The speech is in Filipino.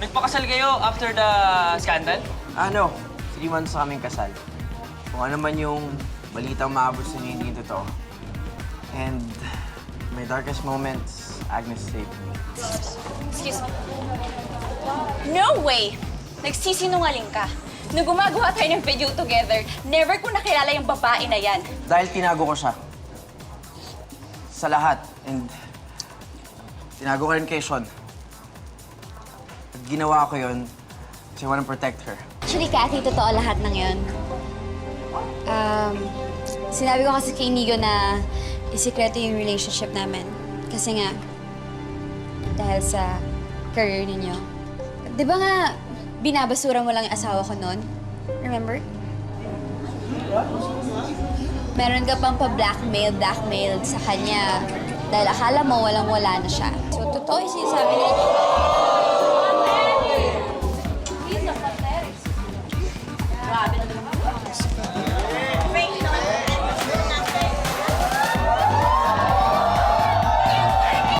Nagpakasal kayo after the scandal? Ano, 3 months na kaming kasal. Kung ano man yung balitang maabot sa inyo, hindi totoo. And my darkest moments, Agnes saved me. Excuse me. No way! Nagsisinungaling ka. Nung gumagawa tayo ng video together, never ko nakilala yung babae na yan. Dahil tinago ko siya. Sa lahat. And tinago ko rin kay Sean. At ginawa ko yun kasi I wanna protect her. Actually, Kathy, totoo lahat ng yun. Sinabi ko kasi kay Inigo na isikreto yung relationship namin. Kasi nga, dahil sa career ninyo. Di ba nga, binabasura mo lang yung asawa ko noon? Remember? Meron ka pang pa-blackmail sa kanya dahil akala mo walang-wala na siya. So, totoo yung sinasabi ni Inigo.